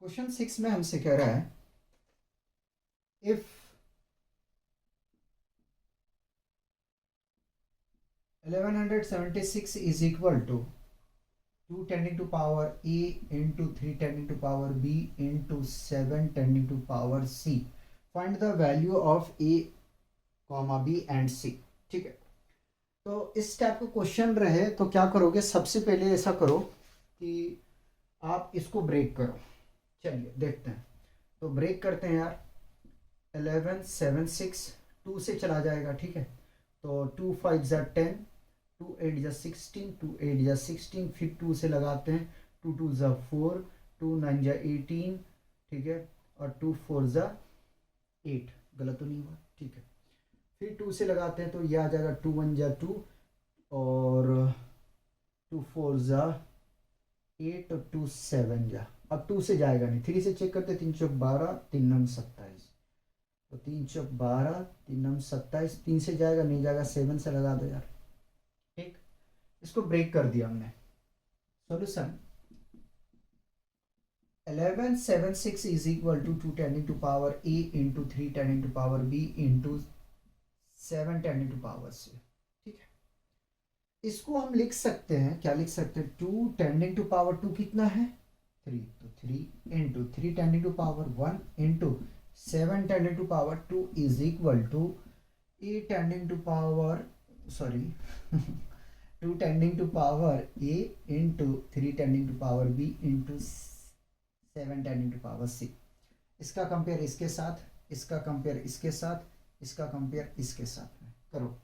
Question 6 में हमसे कह रहा है if 1176 is equal to 2 tending to power a into 3 tending to power b into 7 tending to power c, find the value of a comma b and c। ठीक है, तो इस type का क्वेश्चन रहे तो क्या करोगे, सबसे पहले ऐसा करो कि आप इसको ब्रेक करो। चलिए देखते हैं, तो ब्रेक करते हैं यार। 1176 2 से चला जाएगा, ठीक है, तो 2 5 ज़ा 10, 2 8 ज़ा 16, 2 8 ज़ा 16, फिर 2 से लगाते हैं, 2 2 ज़ा 4, 2 9 ज़ा 18, ठीक है, और 2 4 ज़ा 8, गलत तो नहीं हुआ, ठीक है। फिर 2 से लगाते हैं तो ये आ जाएगा 2 1 ज़ा 2 और 2 4 ज़ा 8 और 2 7 ज़ा, अब 2 से जाएगा नहीं, 3 से चेक करते, 3 चौक 12, 3 नम 27, तो 3 चौक 12, 3 नम 27, 3 से जाएगा नहीं जाएगा, 7 से लगा दो यार। ठीक, इसको ब्रेक कर दिया हमने। Solution 1176 is equal to 2 tending to power a into 3 tending to power b into 7 tending to power c। ठीक है, इसको हम लिख सकते हैं, क्या लिख सकते हैं, 2 टेंडिंग टू पावर 2 कितना है 3, तो 3 into 3 tending to power 1 into 7 tending to power 2 is equal to a tending to power, sorry 2 tending to power a into 3 tending to power b into 7 tending to power c। इसका compare इसके साथ, इसका compare इसके साथ, इसका compare इसके साथ में करो।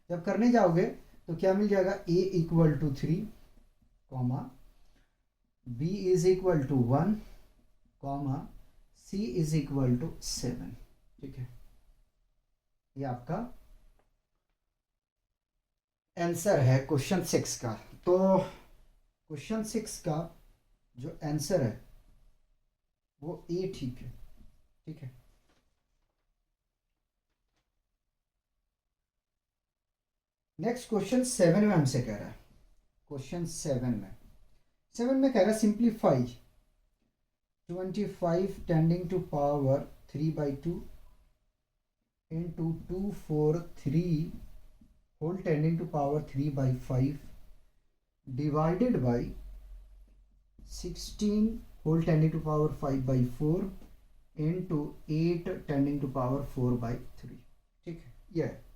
जब करने जाओगे तो क्या मिल जाएगा, a equal to 3 comma b is equal to 1 comma c is equal to 7। ठीक है, ये आपका आंसर है क्वेश्चन 6 का। तो क्वेश्चन 6 का जो आंसर है वो ए ठीक है। ठीक है, नेक्स्ट क्वेश्चन 7 में हमसे कह रहा है, क्वेश्चन 7 में कह रहा है simplify 25 tending to power 3/2 into 2 4 3 whole tending to power 3/5 divided by 16 whole tending to power 5/4 into 8 tending to power 4/3। ठीक है, यह है।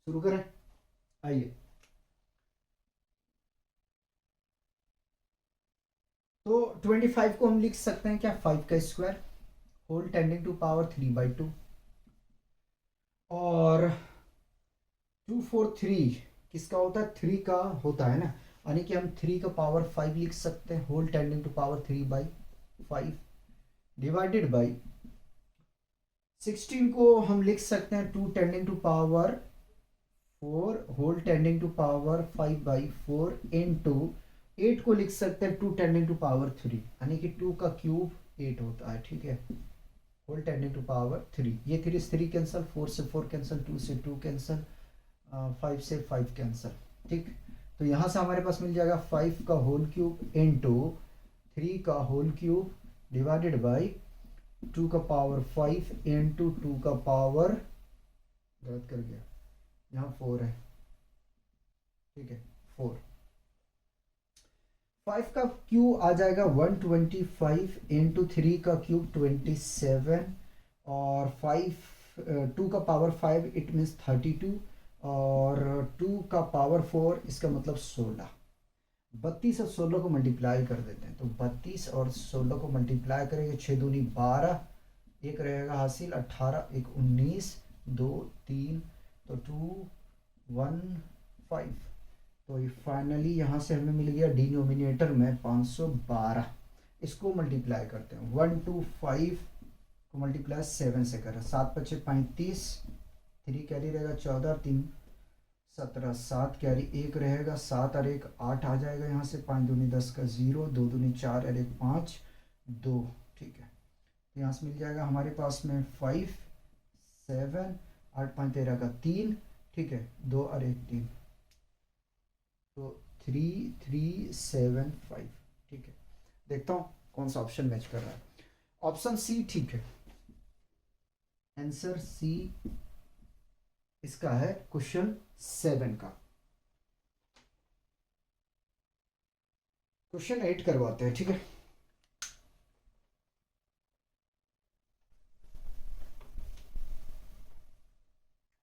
शुरू करें, आइए। तो 25 को हम लिख सकते हैं क्या, 5 का square whole tending to power 3/2 और 2 4 3 किसका होता है, 3 का होता है ना, यानी कि हम 3 का पावर 5 लिख सकते हैं whole tending to power 3/5 divided by 16 को हम लिख सकते हैं 2 tending to power 4 whole tending to power 5/4 into 8 को लिख सकते हैं 2 टेंडिंग टू पावर 3, यानी कि 2 का क्यूब 8 होता है। ठीक है, होल टेंडिंग टू पावर 3, ये 3 से 3 कैंसिल, 4 से 4 कैंसिल, 2 से 2 कैंसिल, 5 से 5 कैंसिल। ठीक, तो यहाँ से हमारे पास मिल जाएगा 5 का होल क्यूब इंटू 3 का होल क्यूब डिवाइडेड बाई 2 का पावर 5 इंटू 2 का पावर, गलत कर गया, यहाँ 4 है। ठीक है, 4 5 का क्यूब आ जाएगा 125 इंटू 3 का क्यूब 27 और 5 2 का पावर 5 इट मीन्स 32 और 2 का पावर 4 इसका मतलब 16। 32 और 16 को मल्टीप्लाई कर देते हैं, तो 32 और 16 को मल्टीप्लाई करेंगे, 6 दूनी 12, एक रहेगा हासिल 18, एक 19, 2 3, तो 2 1 5, तो ये फाइनली यहाँ से हमें मिल गया डिनोमिनेटर में 512। इसको मल्टीप्लाई करते हैं, 125 को मल्टीप्लाई 7 से करें, 7 5 35, 3 कैरी रहेगा 14, 3 17, 7 कैरी 1 रहेगा, 7 और 1 8 आ जाएगा यहाँ से, 5 दूनी 10 का 0, 2 दूनी 4 और 1 5 2। ठीक है, तो यहाँ से मिल जाएगा हमारे पास में 5 7 8 5 13 का 3, ठीक है, 2 और 1 3, तो 3375, ठीक है। देखता हूँ कौन सा ऑप्शन मैच कर रहा है। ऑप्शन सी ठीक है, आंसर सी इसका है क्वेश्चन 7 का। क्वेश्चन 8 करवाते हैं, ठीक है।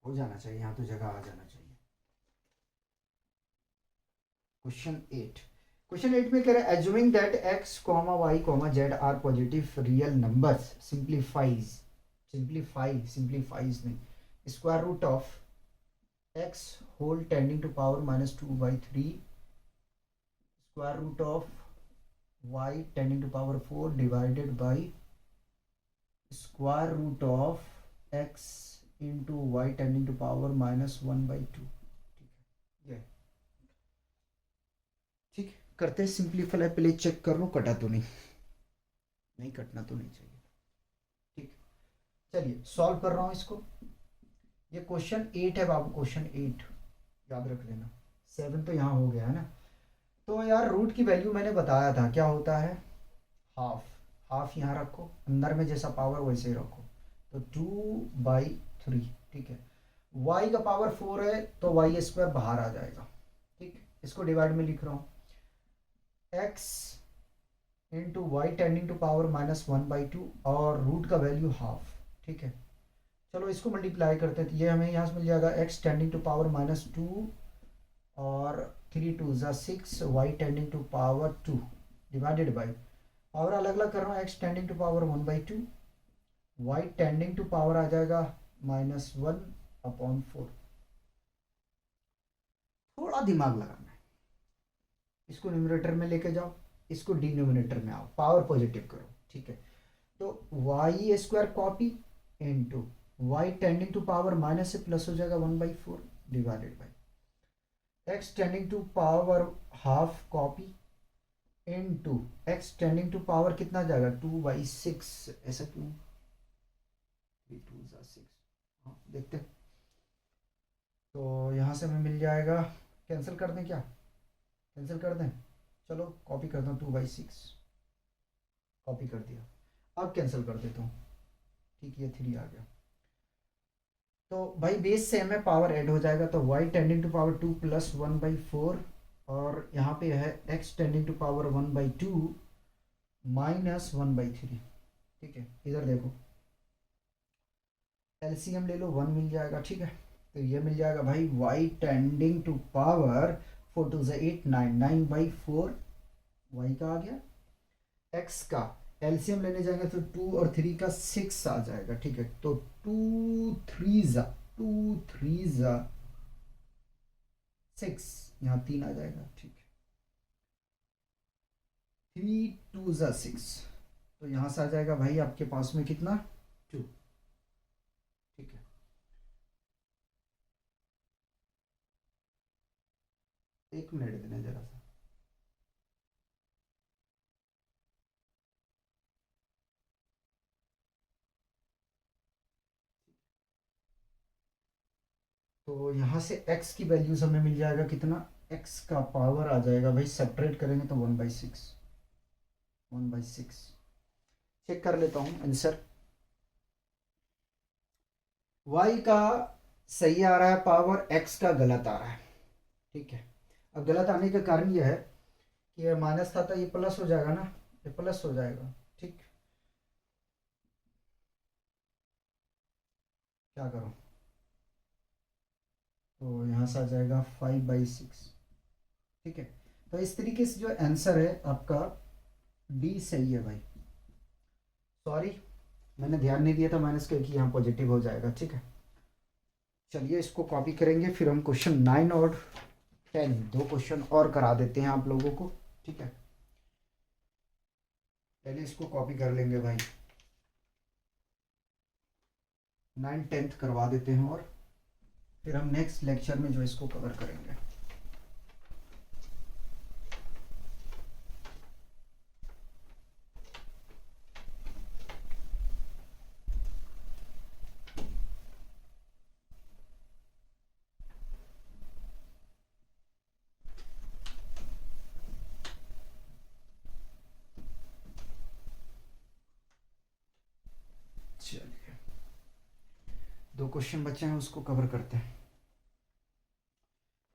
हो जाना चाहिए, यहाँ तो जगह आ जाना चाहिए। क्वेश्चन 8, क्वेश्चन 8 में कह रहे हैं assuming that x comma y comma z are positive real numbers simplifies नहीं, square root of x whole tending to power -2/3 square root of y tending to power 4 divided by square root of x into y tending to power -1/2, ठीक है। ये ठीक, करते हैं simplify, पहले check कर लो कटा तो नहीं कटना तो नहीं चाहिए, ठीक। चलिए सॉल्व कर रहा हूं इसको। ये क्वेश्चन 8 है बाबू, क्वेश्चन 8 याद रख लेना। 7 तो यहाँ हो गया है ना। तो यार रूट की वैल्यू मैंने बताया था क्या होता है, हाफ। हाफ यहाँ रखो, अंदर में जैसा पावर वैसे ही रखो, तो 2/3, ठीक है। y का पावर 4 है तो वाई स्क्वायर बाहर आ जाएगा, ठीक। इसको डिवाइड में लिख रहा हूँ, x into y tending to power -1/2 और रूट का वैल्यू हाफ, ठीक है। चलो इसको मल्टीप्लाई करते हैं, तो ये हमें यहाँ से मिल जाएगा x टेंडिंग टू पावर -2 और 3 2 6 y tending to power 2 divided by, power अलग अलग कर रहा हूँ, x tending to power 1/2, y tending to power आ जाएगा -1/4। थोड़ा दिमाग लगाना है, इसको न्यूमरेटर में लेके जाओ, इसको डिनोमिनेटर में आओ, पावर पॉजिटिव करो, ठीक है। तो y square copy into y tending to power minus से प्लस हो जाएगा 1/4 divided by x tending to power half copy into x tending to power कितना जाएगा 2/6, ऐसा क्यों, 3 2 6, हाँ देखते हैं। तो यहाँ से हमें मिल जाएगा, कैंसिल कर दें क्या, कैंसिल कर दें, चलो कॉपी करता हूँ 2/6, कॉपी कर दिया। अब कैंसिल कर देता हूँ, ठीक, ये 3 आ गया। तो भाई बेस सेम है, पावर ऐड हो जाएगा, तो y tending to power 2 plus 1/4 और यहाँ पे है x टेंडिंग टू पावर 1/2 -1/3, ठीक है। इधर देखो एलसीएम ले लो, 1 मिल जाएगा, ठीक है। तो ये मिल जाएगा भाई y tending to power 4 2 8 9 9/4 y का आ गया, x का एलसीएम लेने जाएंगे तो 2 और 3 का 6 आ जाएगा, ठीक है। तो 2 3 6, यहाँ 3 आ जाएगा, ठीक है। 3 2 6, तो यहाँ से आ जाएगा भाई आपके पास में कितना 2, ठीक है। एक मिनट देना जरा सा, तो यहाँ से x की वैल्यूज हमें मिल जाएगा कितना, x का पावर आ जाएगा भाई, सेपरेट करेंगे तो 1/6, 1/6। चेक कर लेता हूँ आंसर, y का सही आ रहा है पावर, x का गलत आ रहा है, ठीक है। अब गलत आने का कारण यह है कि ये माइनस था तो ये प्लस हो जाएगा ना, ये प्लस हो जाएगा, ठीक। क्या करूँ, तो यहाँ से आ जाएगा 5/6, ठीक है। तो इस तरीके से जो आंसर है आपका डी सही है भाई। सॉरी मैंने ध्यान नहीं दिया था माइनस का, कि यहाँ पॉजिटिव हो जाएगा, ठीक है। चलिए इसको कॉपी करेंगे, फिर हम क्वेश्चन 9 और 10 दो क्वेश्चन और करा देते हैं आप लोगों को, ठीक है। पहले इसको कॉपी कर लेंगे भाई, 9 10th करवा देते हैं और फिर हम नेक्स्ट लेक्चर में जो इसको कवर करेंगे। चलिए 2 क्वेश्चन बचे हैं, उसको कवर करते हैं।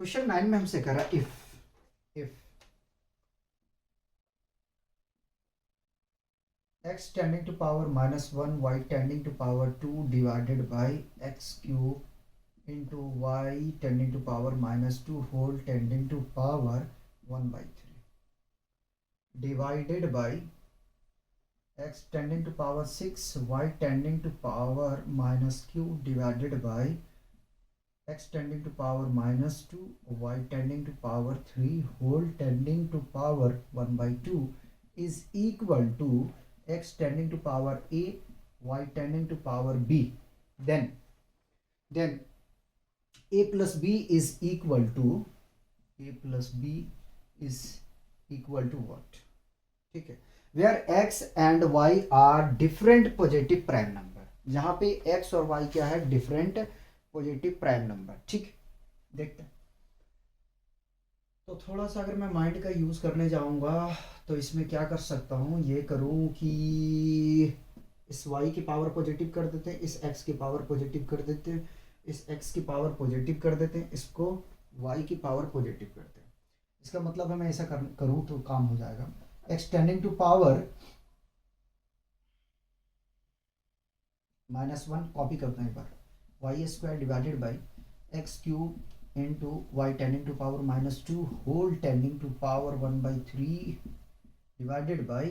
क्वेश्चन 9 में हमसे करा if x tending to power -1 y tending to power 2 divided by x cube into y tending to power -2 whole tending to power 1/3 divided by x tending to power 6 y tending to power -q divided by x tending to power -2 y tending to power 3 whole tending to power 1/2 is equal to x tending to power a y tending to power b, then a plus b is equal to what? ठीक है, where x and y are different positive prime number, जहां पे x और y क्या है, different positive prime number। ठीक, देखते हैं। तो थोड़ा सा अगर मैं माइंड का यूज़ करने जाऊंगा तो इसमें क्या कर सकता हूँ, ये करूँ कि इस y की पावर पॉजिटिव कर देते हैं, इस x की पावर पॉजिटिव कर देते हैं, इस x की पावर पॉजिटिव कर देते हैं, इसको y की पावर पॉजिटिव करते हैं। इसका मतलब है मैं ऐसा करूँ तो काम हो जाएगा। x tending to power -1 copy करते हैं एक बार, y² divided by x cube into y tending to power -2 whole tending to power 1/3 divided by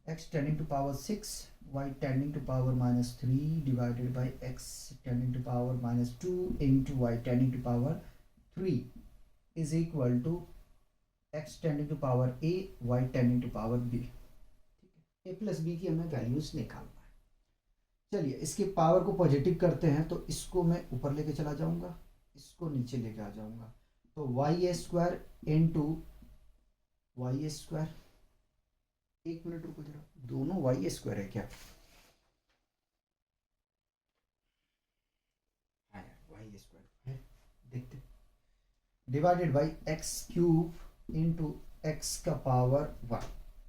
x tending to power 6 y tending to power -3 divided by x tending to power -2 into y tending to power 3 is equal to x tending to power a y tending to power b। a plus b की हमें values निकालना है। चलिए इसकी power को positive करते हैं, तो इसको मैं ऊपर लेके चला जाऊंगा, इसको नीचे लेके आ जाऊंगा, तो y² इंटू y², एक मिनट रुको जरा, दोनों y² है क्या? हाँ यार y² है, देखते, divided by x³ into x का पावर 1,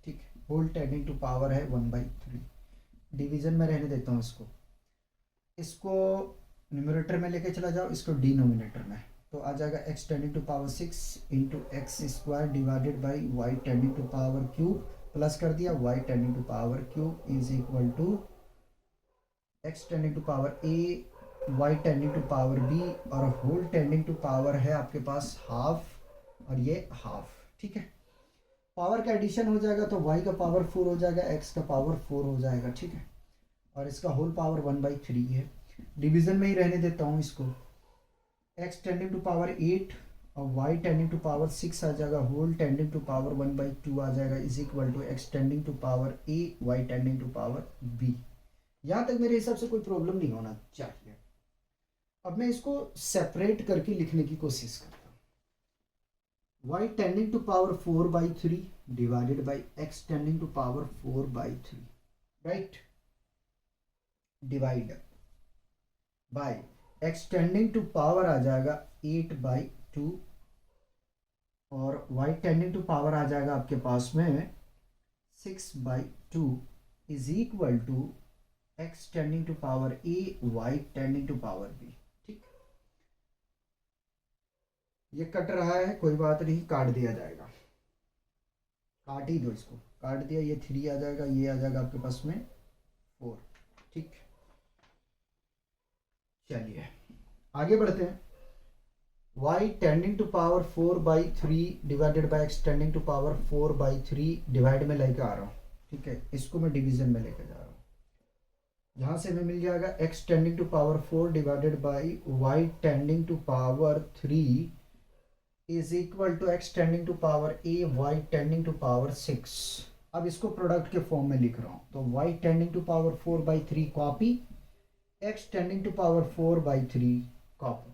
ठीक है, होल टेंडिंग टू पावर है 1/3। डिवीजन में रहने देता हूँ इसको न्यूमरेटर में लेके चला जाओ, इसको डिनोमिनेटर में, तो आ जाएगा x tending to power 6 into x² divided by y tending to power cube, plus कर दिया y tending to power cube is equal to x tending to power a y tending to power b, और whole tending to power है आपके पास half और ये half. ठीक है, power का एडिशन हो जाएगा तो y का पावर 4 हो जाएगा, x का पावर 4 हो जाएगा। ठीक है, और इसका होल पावर 1/3 है। डिवीजन में ही रहने देता हूँ इसको, x टेंडिंग टू पावर 8 और y टेंडिंग टू पावर 6 आ जाएगा, होल टेंडिंग टू पावर 1/2 आ जाएगा, is equal to x tending to power a y tending to power b। यहाँ तक मेरे हिसाब से कोई प्रॉब्लम नहीं होना चाहिए। अब मैं इसको सेपरेट करके लिखने की कोशिश करता हूँ, y tending to power 4/3 divided by x tending to power 4/3, right, divide by x tending to power आ जाएगा 8/2 और y टेंडिंग टू पावर आ जाएगा आपके पास में 6/2 is equal to x tending to power a y tending to power b। ठीक, ये कट रहा है, कोई बात नहीं, काट दिया जाएगा, काट ही दो इसको, काट दिया, ये 3 आ जाएगा, ये आ जाएगा आपके पास में 4। ठीक, चलिए आगे बढ़ते हैं। y tending to power 4/3 divided by x tending to power 4/3 divide में लेके आ रहा हूँ। ठीक है, इसको मैं डिवीजन में लेके जा रहा हूँ, यहाँ से हमें मिल जाएगा x tending to power 4 divided by y tending to power 3 is equal to x tending to power a y tending to power 6। अब इसको प्रोडक्ट के फॉर्म में लिख रहा हूँ, तो y tending to power 4/3 copy, x tending to power 4/3 copy.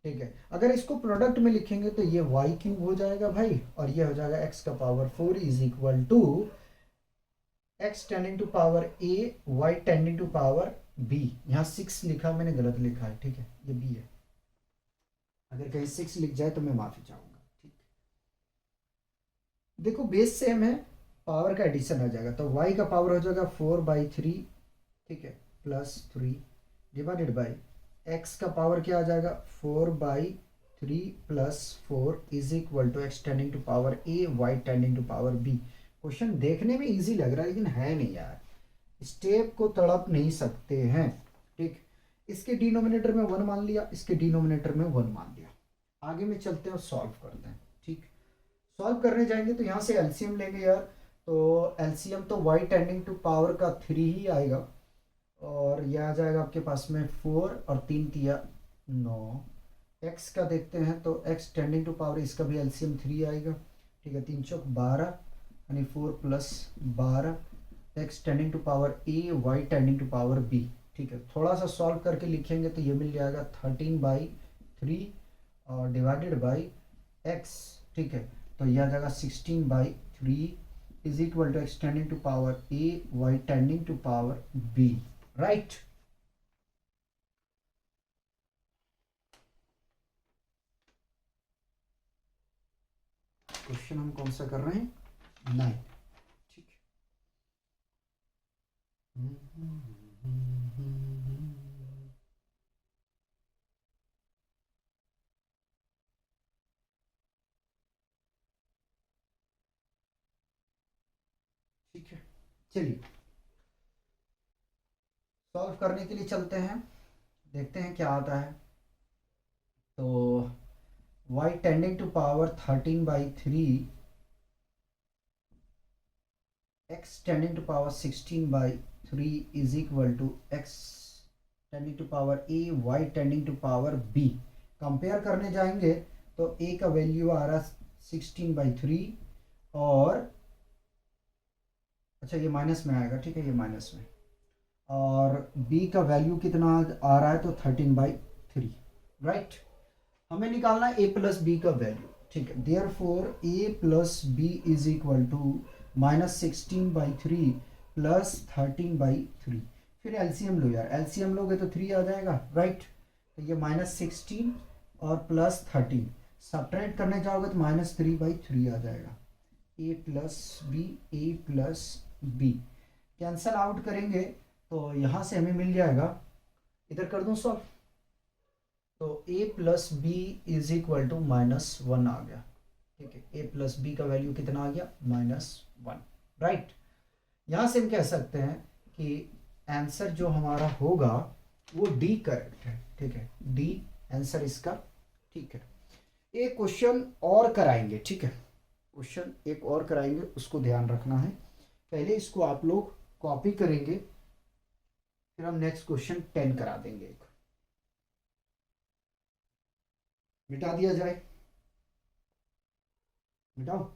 ठीक है, अगर इसको प्रोडक्ट में लिखेंगे तो ये y³ हो जाएगा भाई, और ये हो जाएगा x का power 4 is equal to x tending to power a y tending to power b। यहाँ 6 लिखा, मैंने गलत लिखा है, ठीक है, ये b है, अगर कहीं 6 लिख जाए तो मैं माफी चाहूंगा। ठीक, देखो बेस सेम है, पावर का एडिशन आ जाएगा, तो y का पावर हो जाएगा 4/3, ठीक है, +3 डिवाइडेड बाई x का पावर क्या आ जाएगा 4/3 + 4 is equal to x tending to power a y tending to power b। Question देखने में इजी लग रहा है लेकिन है नहीं यार, स्टेप को तड़प नहीं सकते हैं। ठीक, इसके डिनोमिनेटर में 1 मान लिया, इसके डिनोमिनेटर में 1 मान लिया। आगे में चलते हैं और सॉल्व करते हैं। ठीक, सॉल्व करने जाएंगे तो यहाँ से एलसीएम लेंगे यार, तो एलसीएम तो y टेंडिंग टू पावर का 3 ही आएगा और यह आ जाएगा आपके पास में 4 और 3 तिया 9। x का देखते हैं तो x टेंडिंग टू पावर इसका भी एलसीएम 3 आएगा। ठीक है, 3 चौक 12 यानी 4 + 12 x tending to power a y tending to power b। ठीक है, थोड़ा सा सॉल्व करके लिखेंगे तो ये मिल जाएगा 13/3 और डिवाइडेड बाई x। ठीक है, तो यह आ जाएगा 16/3 is equal to x tending to power a y tending to power b। Right, question हम कौन सा कर रहे हैं 9। ठीक, ठीक है, चलिए सॉल्व करने के लिए चलते हैं, देखते हैं क्या आता है। तो y tending to power 13/3 x tending to power 16/3 is equal to x tending to power a y tending to power b। Compare करने जाएंगे तो a का वैल्यू आ रहा 16/3 और अच्छा ये माइनस में आएगा। ठीक है, ये माइनस में, और b का वैल्यू कितना आ रहा है तो 13/3। राइट, हमें निकालना है a + b का वैल्यू। ठीक है, therefore a + b is equal to -16/3 + 13/3। फिर एलसीएम लो यार, एलसीएम लोगे तो 3 आ जाएगा। राइट, तो ये -16 और +13 सब्ट्रैक्ट करने जाओगे तो -3/3 आ जाएगा। a + b कैंसल आउट करेंगे तो यहाँ से हमें मिल जाएगा, इधर कर दूँ सॉल्व, तो a + b is equal to -1 आ गया। ठीक है, a + b का वैल्यू कितना आ गया -1। राइट, यहाँ से हम कह सकते हैं कि आंसर जो हमारा होगा वो डी करेक्ट है। ठीक है, डी आंसर इसका। ठीक है, एक क्वेश्चन और कराएंगे। ठीक है, क्वेश्चन एक और कराएंगे, उसको ध्यान रखना है। पहले इसको आप लोग कॉपी करेंगे, फिर हम नेक्स्ट क्वेश्चन 10 करा देंगे। एक मिटा दिया जाए, मिटाओ।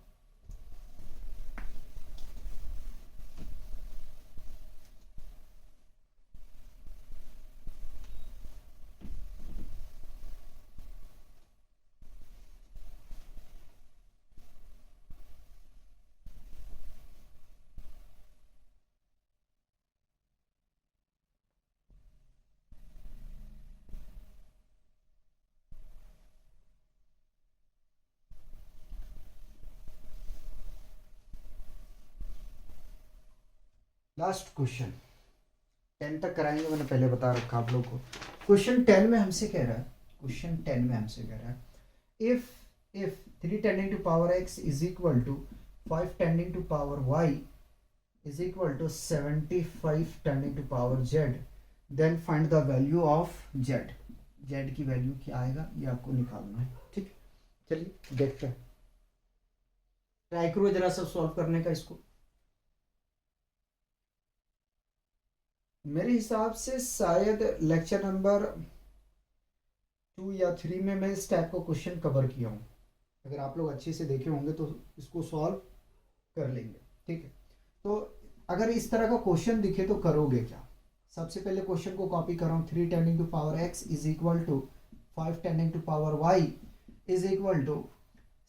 लास्ट क्वेश्चन 10 तक कराएंगे, मैंने पहले बता रखा आप लोग को। क्वेश्चन 10 में हमसे कह रहा है, क्वेश्चन 10 में हमसे कह रहा है if 3 tending to power x is equal to 5 tending to power y is equal to 75 tending to power z, then find the value of z। z की वैल्यू क्या आएगा ये आपको निकालना है। ठीक, चलिए देखते हैं, ट्राई करो जरा सब सॉल्व करने का इसको। मेरे हिसाब से शायद लेक्चर नंबर 2 या 3 में मैं इस टाइप का क्वेश्चन कवर किया हूँ। अगर आप लोग अच्छे से देखे होंगे तो इसको सॉल्व कर लेंगे। ठीक है, तो अगर इस तरह का क्वेश्चन दिखे तो करोगे क्या। सबसे पहले क्वेश्चन को कॉपी कर रहा हूँ, 3 tending to power x is equal to 5 tending to power y is equal to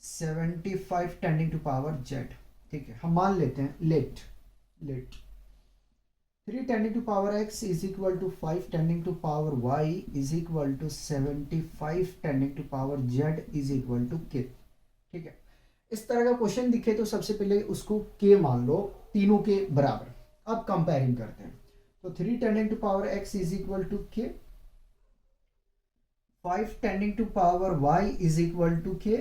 75 tending to power z। ठीक है, हम मान लेते हैं let 3 tending to power x is equal to 5 tending to power y is equal to 75 tending to power z is equal to k। ठीक है, इस तरह का क्वेश्चन दिखे तो सबसे पहले उसको k मान लो, तीनों के बराबर। अब कंपेयरिंग करते हैं, तो 3 tending to power x is equal to k, 5 tending to power y is equal to k,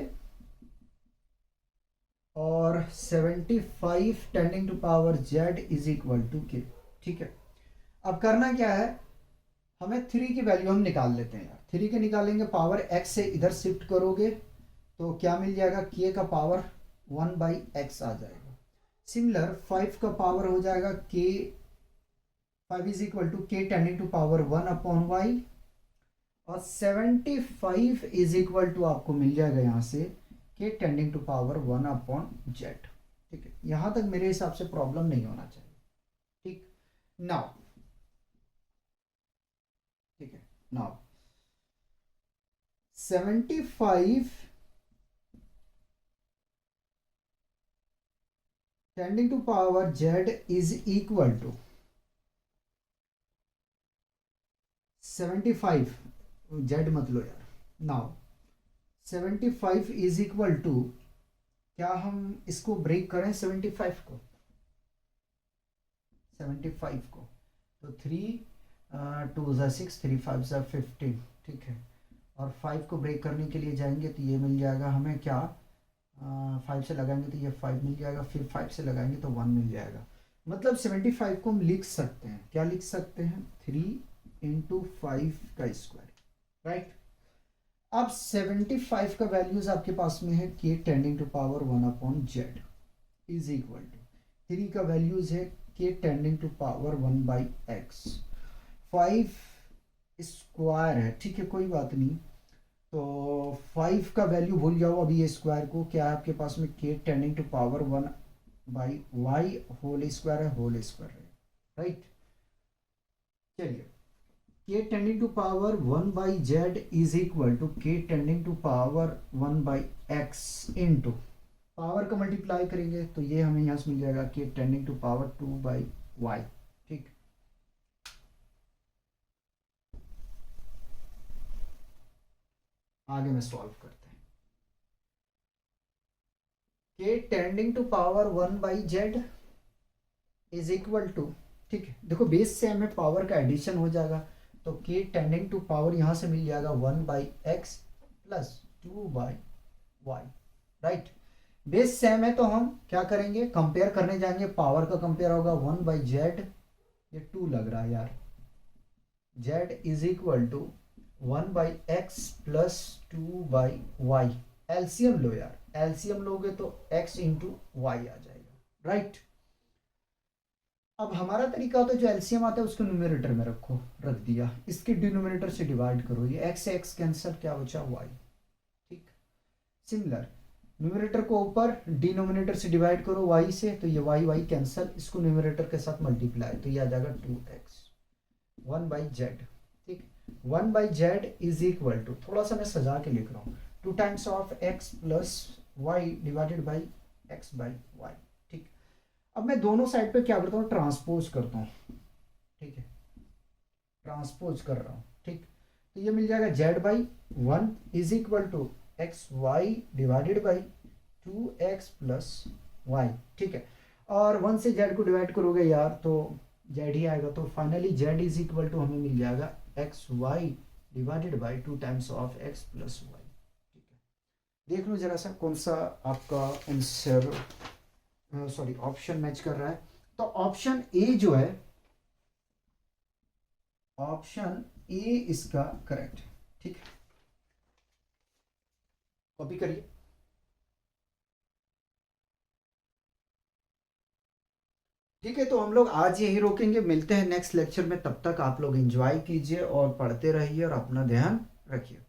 और 75 tending to power z is equal to k। ठीक है, अब करना क्या है, हमें 3 की वैल्यू हम निकाल लेते हैं यार। 3 के निकालेंगे, पावर x से इधर शिफ्ट करोगे तो क्या मिल जाएगा, k का पावर 1/x आ जाएगा। सिमिलर 5 का पावर हो जाएगा k, 5 is equal to k tending to power 1/y, और 75 इज इक्वल टू आपको मिल जाएगा यहाँ से k tending to power 1/z। ठीक है, यहां तक मेरे हिसाब से प्रॉब्लम नहीं होना चाहिए। ठीक, नाउ ठीक है, now 75 tending to power z is equal to 75, z मत लो यार। नाउ 75 इज इक्वल टू, क्या हम इसको ब्रेक करें 75 को, 75 को, तो 3 2 ज़ा 6, 3 5 ज़ा 15। ठीक है, और 5 को ब्रेक करने के लिए जाएंगे तो ये मिल जाएगा हमें क्या, 5 से लगाएंगे तो ये 5 मिल जाएगा, फिर 5 से लगाएंगे तो 1 मिल जाएगा। मतलब 75 को हम लिख सकते हैं, क्या लिख सकते हैं, 3 × 5 का स्क्वायर, राइट। अब 75 का वैल्यूज आपके पास में है k tending to power 1/z is equal to 3 का वैल्यूज है k tending to power 1/x, 5 square है। ठीक है, कोई बात नहीं, तो 5 का वैल्यू भूल जाओ अभी, ये स्क्वायर को, क्या है आपके पास में k tending to power 1/y whole square है, होल स्क्वायर है, राइट। चलिए, k tending to power 1/z is equal to k tending to power 1/x into power का मल्टीप्लाई करेंगे तो ये हमें यहाँ से मिल जाएगा k tending to power 2/y। ठीक, आगे में सॉल्व करते हैं। k tending to power 1/z is equal to, ठीक है, देखो बेस से हमें पावर का एडिशन हो जाएगा, तो k टेंडिंग टू पावर यहाँ से मिल जाएगा 1/x plus 2/y, right. Base same है तो हम क्या करेंगे, कंपेयर करने जाएंगे, पावर का कंपेयर होगा 1/z, ये 2 लग रहा है यार, z is equal to 1/x plus 2/y। LCM लो यार, एलसीएम लोगे तो x इंटू वाई आ जाएगा, राइट। अब हमारा तरीका होता है, जो एलसीएम आता है उसको न्यूमरेटर में रखो, रख दिया, इसके डिनोमिनेटर से डिवाइड करो, ये x से x कैंसिल, क्या बचा y। ठीक, सिमिलर न्यूमरेटर को ऊपर डिनोमिनेटर से डिवाइड करो y से, तो ये y कैंसिल, इसको न्यूमरेटर के साथ मल्टीप्लाई, तो ये आ जाएगा 2x 1/z। ठीक, 1/z इज इक्वल टू, थोड़ा सा मैं सजा के लिख रहा हूँ, 2 times of x plus y divided by x/y। ठीक, अब मैं दोनों साइड पे क्या करता हूँ, ट्रांसपोज करता हूँ। ठीक है, ट्रांसपोज कर रहा हूँ। ठीक, तो ये मिल जाएगा z/1 is equal to xy divided by 2x plus y। ठीक है, और 1 से z को डिवाइड करोगे यार तो z ही आएगा, तो finally z is equal to हमें मिल जाएगा xy divided by 2 times of x plus y। ठीक है, देख लो जरा सा कौन सा आपका आंसर, सॉरी ऑप्शन मैच कर रहा है। तो ऑप्शन ए जो है, ऑप्शन ए इसका करेक्ट है। ठीक है, कॉपी करिए। ठीक है, तो हम लोग आज यही रोकेंगे, मिलते हैं नेक्स्ट लेक्चर में, तब तक आप लोग एंजॉय कीजिए और पढ़ते रहिए और अपना ध्यान रखिए।